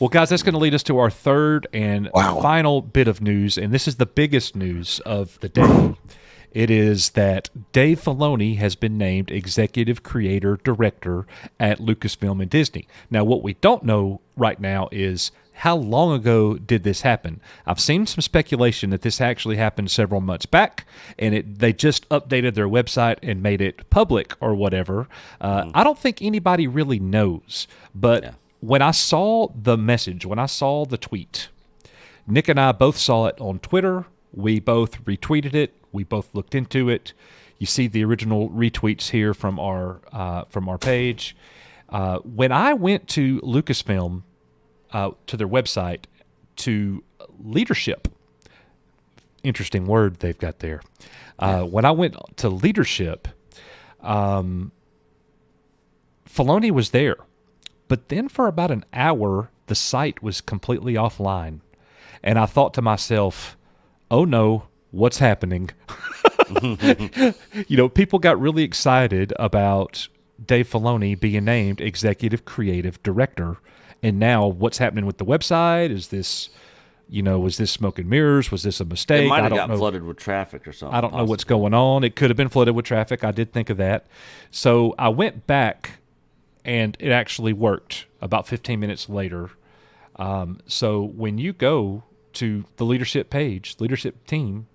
Well, guys, that's going to lead us to our third and Wow. final bit of news, and this is the biggest news of the day. It is that Dave Filoni has been named executive creator director at Lucasfilm and Disney. Now, what we don't know right now is how long ago did this happen? I've seen some speculation that this actually happened several months back, and they just updated their website and made it public or whatever. I don't think anybody really knows, but Yeah. when I saw the message, when I saw the tweet, Nick and I both saw it on Twitter. We both retweeted it. We both looked into it. You see the original retweets here from our page. When I went to Lucasfilm, to their website, to leadership, interesting word they've got there. When I went to leadership, Filoni was there. But then for about an hour, the site was completely offline. And I thought to myself, oh no, what's happening? People got really excited about Dave Filoni being named executive creative director. And now what's happening with the website? Is this, was this smoke and mirrors? Was this a mistake? It might I have don't got know. flooded with traffic or something. I don't know what's going on. It could have been flooded with traffic. I did think of that. So I went back, and it actually worked about 15 minutes later. So when you go to the leadership page, leadership team,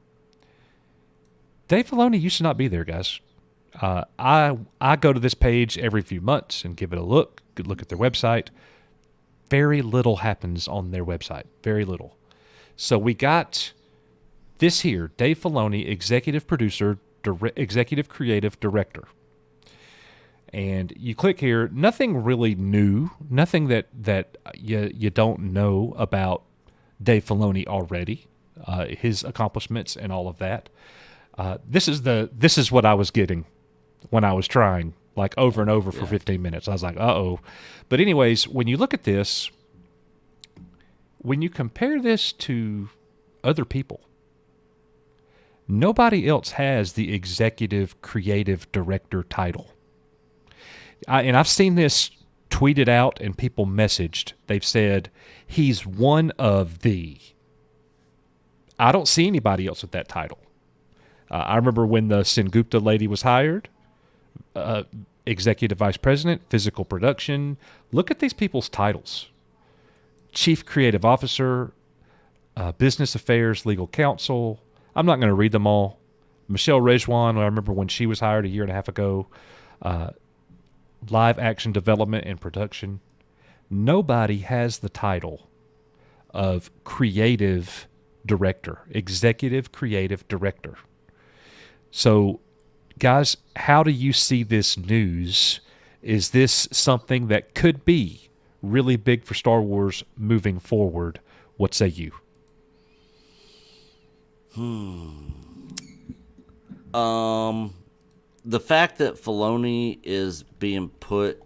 Dave Filoni used to not be there, guys. I go to this page every few months and give it a look, good look at their website. Very little happens on their website. Very little. So we got this here, Dave Filoni, executive producer, executive creative director. And you click here, nothing really new, nothing that you don't know about Dave Filoni already, his accomplishments and all of that. This is what I was getting when I was trying, like over and over for 15 minutes. I was like, uh-oh. But anyways, when you look at this, when you compare this to other people, nobody else has the executive creative director title. And I've seen this tweeted out and people messaged. They've said, he's one of the. I don't see anybody else with that title. I remember when the Sengupta lady was hired, executive vice president, physical production. Look at these people's titles. Chief creative officer, business affairs, legal counsel. I'm not going to read them all. Michelle Rejwan, I remember when she was hired a year and a half ago. Live action development and production. Nobody has the title of creative director, executive creative director. So, guys, how do you see this news? Is this something that could be really big for Star Wars moving forward? What say you? The fact that Filoni is being put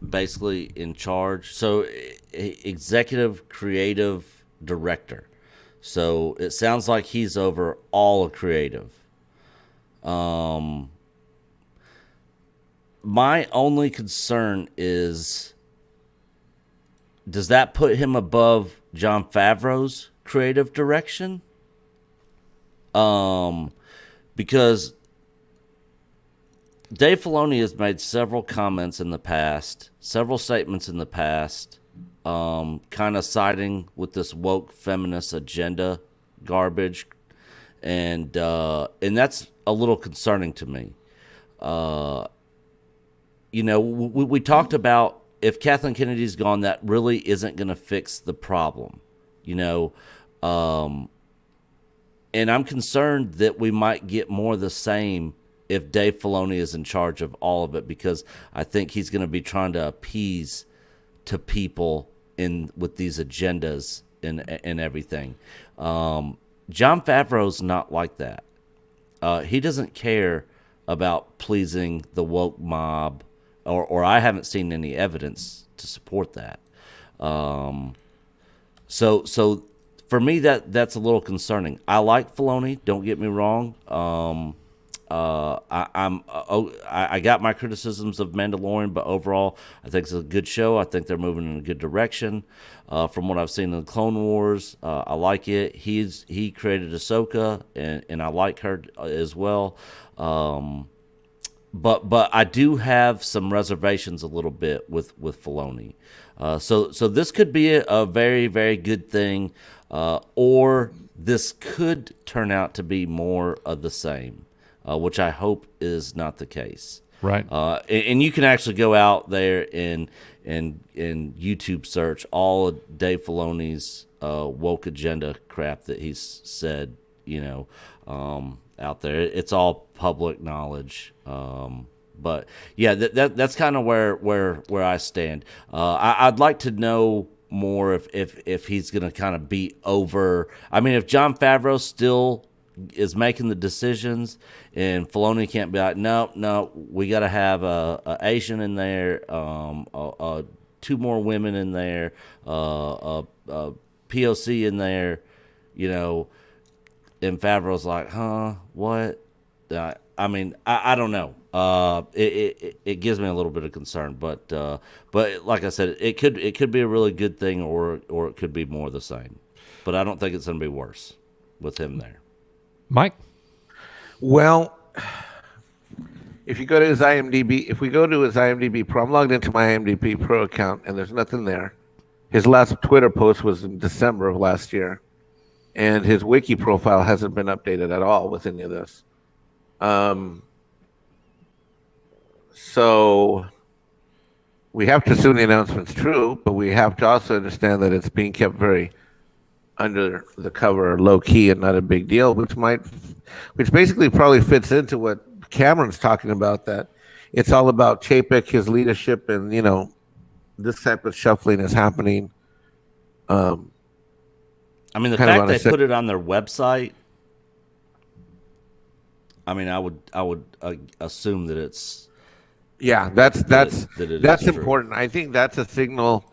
basically in charge, so executive creative director. So it sounds like he's over all of creative. My only concern is, does that put him above Jon Favreau's creative direction? Because Dave Filoni has made several comments in the past, several statements in the past, kind of siding with this woke feminist agenda garbage, and that's a little concerning to me. We talked about, if Kathleen Kennedy's gone, that really isn't going to fix the problem, and I'm concerned that we might get more of the same if Dave Filoni is in charge of all of it, because I think he's going to be trying to appease to people with these agendas and everything. Jon Favreau's not like that. He doesn't care about pleasing the woke mob, or I haven't seen any evidence to support that. So for me, that's a little concerning. I like Filoni, don't get me wrong. I got my criticisms of Mandalorian, but overall, I think it's a good show. I think they're moving in a good direction. From what I've seen in the Clone Wars, I like it. He created Ahsoka, and I like her as well. But I do have some reservations a little bit with Filoni. So this could be a very, very good thing, or this could turn out to be more of the same, which I hope is not the case. Right. And you can actually go out there and YouTube search all of Dave Filoni's woke agenda crap that he's said, out there. It's all public knowledge. But yeah, that's kind of where I stand. I'd like to know more if he's going to kind of be over. I mean, if Jon Favreau still is making the decisions and Filoni can't be like, no, we got to have a Asian in there, two more women in there, a POC in there, and Favreau's like, what? I mean, I don't know. It gives me a little bit of concern, but like I said, it could be a really good thing, or it could be more of the same. But I don't think it's going to be worse with him there. Mike? Well, if you go to his IMDb, I'm logged into my IMDb Pro account, and there's nothing there. His last Twitter post was in December of last year, and his wiki profile hasn't been updated at all with any of this. So we have to assume the announcement's true, but we have to also understand that it's being kept very under the cover, low key, and not a big deal, which basically probably fits into what Cameron's talking about, that it's all about Chapek, his leadership, and this type of shuffling is happening. I mean, the fact they put it on their website. I mean, I would assume that it's. Yeah, that's important. I think that's a signal.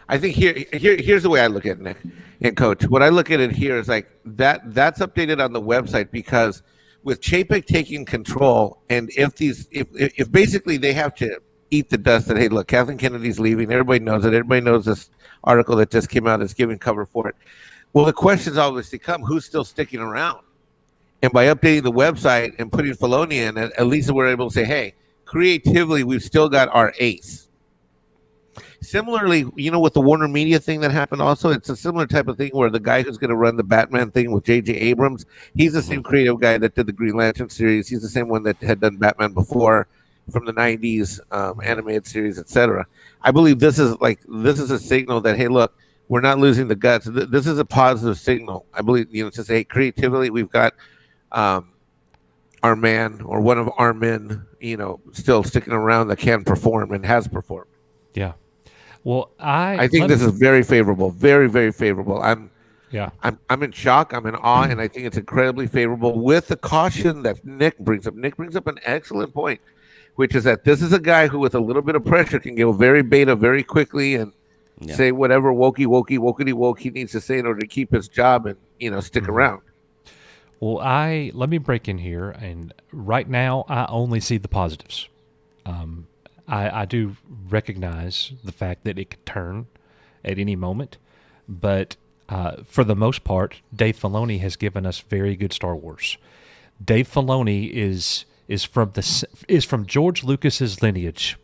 I think here's the way I look at it, Nick and Coach. What I look at it here is like that's updated on the website, because with Chapek taking control, and if basically they have to eat the dust that, hey, look, Kathleen Kennedy's leaving. Everybody knows it. Everybody knows this article that just came out is giving cover for it. Well, the questions obviously come: who's still sticking around? And by updating the website and putting Filoni in, at least we're able to say, hey, creatively, we've still got our ace. Similarly, with the Warner Media thing that happened also, it's a similar type of thing where the guy who's going to run the Batman thing with J.J. Abrams, he's the same creative guy that did the Green Lantern series. He's the same one that had done Batman before from the 90s, animated series, etc. I believe this is a signal that, hey, look, we're not losing the guts. This is a positive signal. I believe, to say, hey, creatively, we've got our man or one of our men, still sticking around that can perform and has performed. Yeah. Well, I think this is very favorable, very, very favorable. I'm in shock. I'm in awe, and I think it's incredibly favorable, with the caution that Nick brings up. Nick brings up an excellent point, which is that this is a guy who, with a little bit of pressure, can go very beta very quickly and say whatever wokey woke he needs to say in order to keep his job and stick around. Well, let me break in here, and right now I only see the positives. I do recognize the fact that it could turn at any moment, but for the most part, Dave Filoni has given us very good Star Wars. Dave Filoni is from George Lucas's lineage.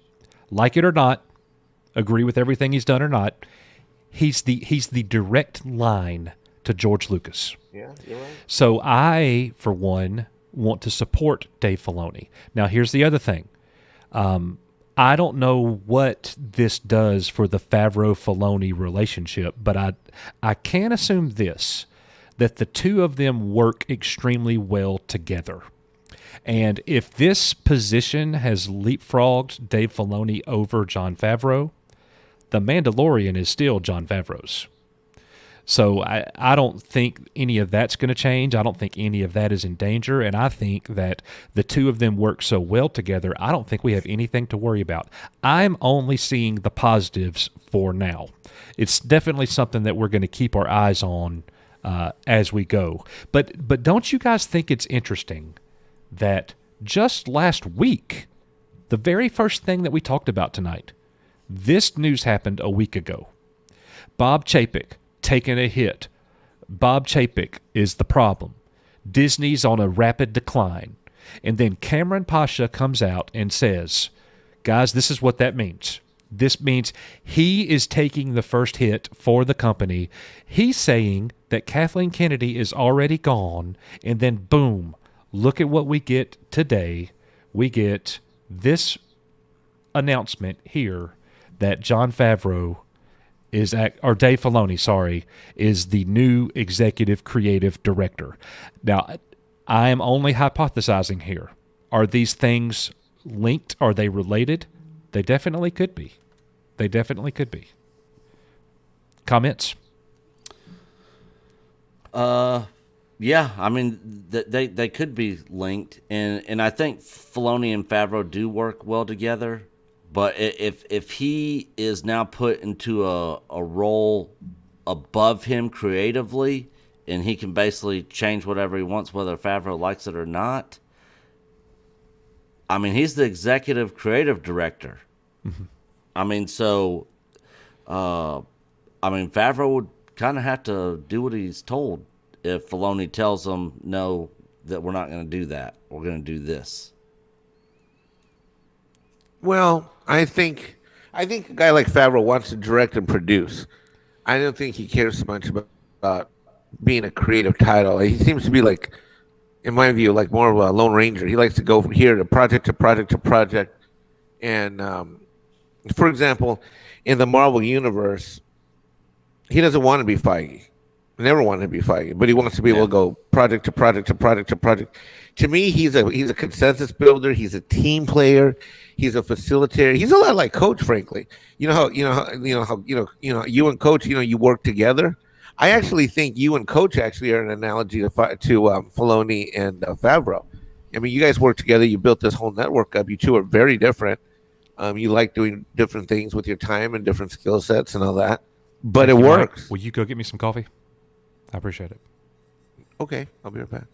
Like it or not, agree with everything he's done or not, he's the direct line to George Lucas. Yeah, you're right. So I, for one, want to support Dave Filoni. Now, here's the other thing. I don't know what this does for the Favreau-Filoni relationship, but I can assume this, that the two of them work extremely well together. And if this position has leapfrogged Dave Filoni over Jon Favreau, The Mandalorian is still Jon Favreau's. So I don't think any of that's going to change. I don't think any of that is in danger. And I think that the two of them work so well together, I don't think we have anything to worry about. I'm only seeing the positives for now. It's definitely something that we're going to keep our eyes on as we go. But don't you guys think it's interesting that just last week, the very first thing that we talked about tonight, this news happened a week ago. Bob Chapek taking a hit. Bob Chapek is the problem. Disney's on a rapid decline. And then Cameron Pasha comes out and says, guys, this is what that means. This means he is taking the first hit for the company. He's saying that Kathleen Kennedy is already gone. And then, boom, look at what we get today. We get this announcement here that Jon Favreau or Dave Filoni, is the new executive creative director. Now, I am only hypothesizing here. Are these things linked? Are they related? They definitely could be. Comments? Yeah, I mean, they could be linked, and I think Filoni and Favreau do work well together. But if he is now put into a role above him creatively, and he can basically change whatever he wants, whether Favreau likes it or not, I mean, he's the executive creative director. Mm-hmm. I mean, so, Favreau would kind of have to do what he's told if Filoni tells him, no, that we're not going to do that. We're going to do this. Well, I think a guy like Favreau wants to direct and produce. I don't think he cares so much about being a creative title. He seems to be like, in my view, like more of a Lone Ranger. He likes to go from here to project to project to project. And for example, in the Marvel universe, he doesn't want to be Feige. Never wanted to be Feige, but he wants to be able to go project to project to project to project. To me, he's a consensus builder. He's a team player. He's a facilitator. He's a lot like Coach, frankly. You and Coach, you work together. I actually think you and Coach actually are an analogy to Filoni and Favreau. I mean, you guys work together. You built this whole network up. You two are very different. You like doing different things with your time and different skill sets and all that. But it works. Will you go get me some coffee? I appreciate it. Okay, I'll be right back.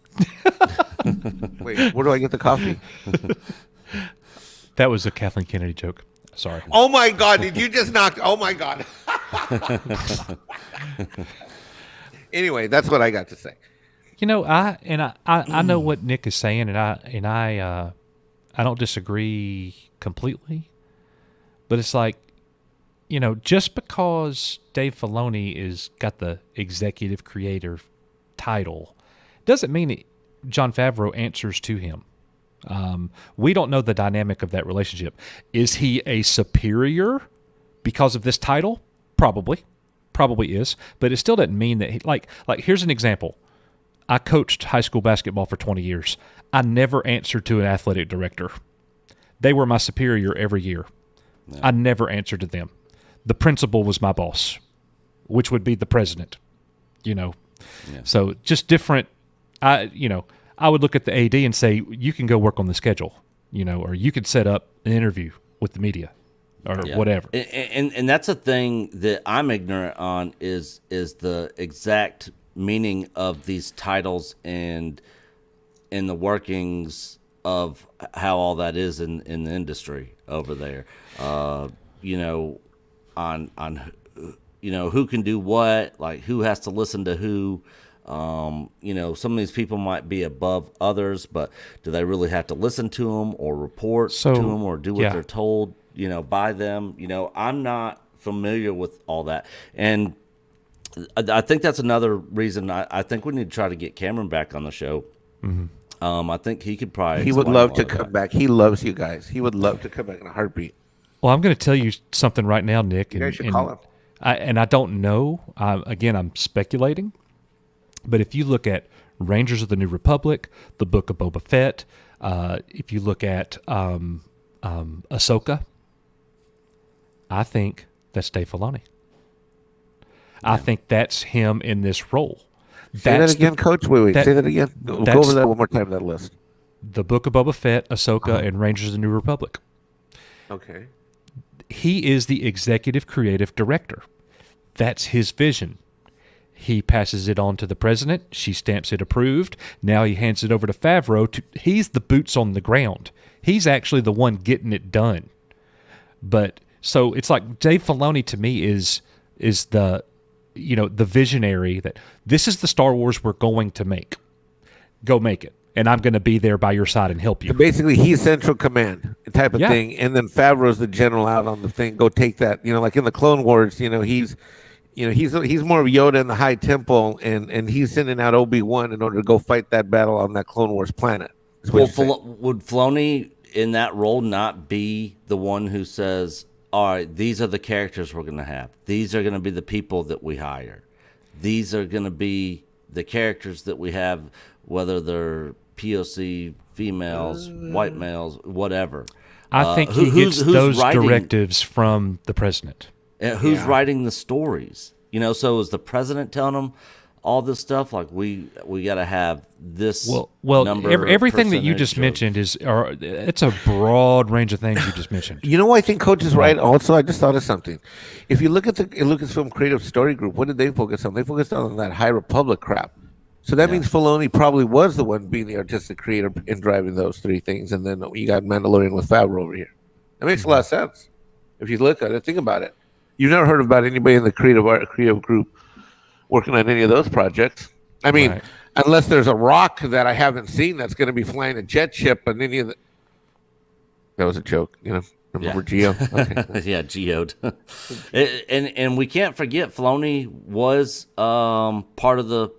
Wait, where do I get the coffee? That was a Kathleen Kennedy joke. Sorry. Oh my God! Did you just knock? Oh my God! Anyway, that's what I got to say. I know what Nick is saying, and I don't disagree completely. But it's like, just because Dave Filoni is got the executive creator title doesn't mean Jon Favreau answers to him. We don't know the dynamic of that relationship. Is he a superior because of this title? Probably is. But it still doesn't mean that he, like here's an example. I coached high school basketball for 20 years. I never answered to an athletic director. They were my superior every year. Yeah. I never answered to them. The principal was my boss, which would be the president, Yeah. So just different. I would look at the AD and say, you can go work on the schedule, or you could set up an interview with the media or whatever. And that's a thing that I'm ignorant on is the exact meaning of these titles and in the workings of how all that is in the industry over there. On who can do what, like who has to listen to who. Some of these people might be above others, but do they really have to listen to them or report to them or do what they're told, by them? I'm not familiar with all that. And I think that's another reason I think we need to try to get Cameron back on the show. Mm-hmm. I think he could probably. He would love to come back. He loves you guys. He would love to come back in a heartbeat. Well, I'm going to tell you something right now, Nick. You guys should call him. I don't know. Again, I'm speculating. But if you look at Rangers of the New Republic, the Book of Boba Fett, if you look at Ahsoka, I think that's Dave Filoni. I think that's him in this role. Say that again, Coach. Wait. Say that again. Go over that one more time, that list. The Book of Boba Fett, Ahsoka, and Rangers of the New Republic. Okay. He is the executive creative director. That's his vision. He passes it on to the president. She stamps it approved. Now he hands it over to Favreau. He's the boots on the ground. He's actually the one getting it done. But so it's like Dave Filoni to me is the the visionary that this is the Star Wars we're going to make. Go make it. And I'm going to be there by your side and help you. So basically, he's central command type of thing. And then Favreau's the general out on the thing. Go take that. Like in the Clone Wars, he's more of Yoda in the High Temple, and he's sending out Obi-Wan in order to go fight that battle on that Clone Wars planet. Well, would Filoni in that role not be the one who says, all right, these are the characters we're going to have. These are going to be the people that we hire. These are going to be the characters that we have, whether they're POC, females, white males, whatever. I think he gets those directives from the president. Who's writing the stories? So is the president telling them all this stuff? Like we got to have this. Well, everything that you just mentioned it's a broad range of things you just mentioned. I think Coach is right. Also, I just thought of something. If you look at the Lucasfilm Creative Story Group, what did they focus on? They focused on that High Republic crap. So that means Filoni probably was the one being the artistic creator in driving those three things, and then you got Mandalorian with Favreau over here. That makes a lot of sense if you look at it. Think about it. You've never heard about anybody in the creative group working on any of those projects. I mean, unless there's a rock that I haven't seen that's going to be flying a jet ship and any of the. That was a joke, Remember Geo? Okay. Yeah, Geo'd. and we can't forget Filoni was part of the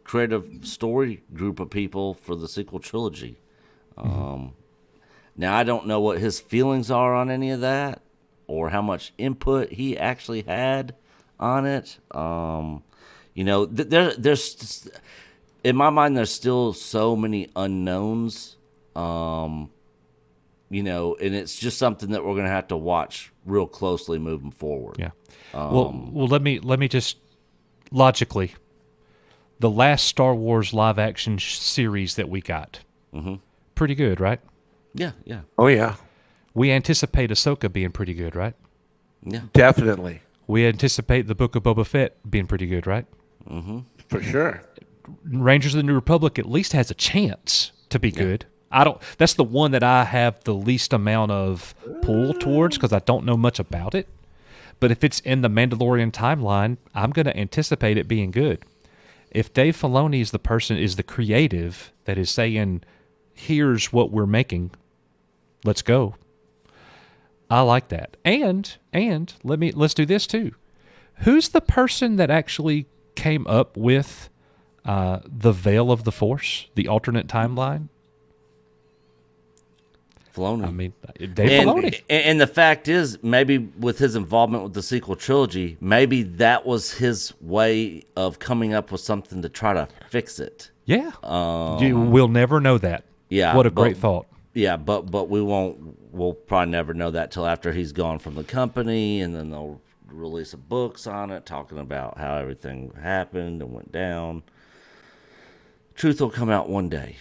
creative story group of people for the sequel trilogy. Now, I don't know what his feelings are on any of that or how much input he actually had on it. There's in my mind, there's still so many unknowns, and it's just something that we're going to have to watch real closely moving forward. Yeah. Well, let me just logically, the last Star Wars live action series that we got, pretty good, right? Yeah. Oh yeah. We anticipate Ahsoka being pretty good, right? Yeah, definitely. We anticipate the Book of Boba Fett being pretty good, right? For sure. Rangers of the New Republic at least has a chance to be good. That's the one that I have the least amount of pull towards because I don't know much about it. But if it's in the Mandalorian timeline, I'm going to anticipate it being good. If Dave Filoni is the creative that is saying, here's what we're making, let's go. I like that. And let's do this too. Who's the person that actually came up with the Veil of the Force, the alternate timeline? Filoni. I mean, Dave Filoni. And the fact is, maybe with his involvement with the sequel trilogy, maybe that was his way of coming up with something to try to fix it. Yeah. We'll never know that. Yeah. What a great thought. Yeah, but we'll probably never know that till after he's gone from the company, and then they'll release books on it, talking about how everything happened and went down. Truth will come out one day.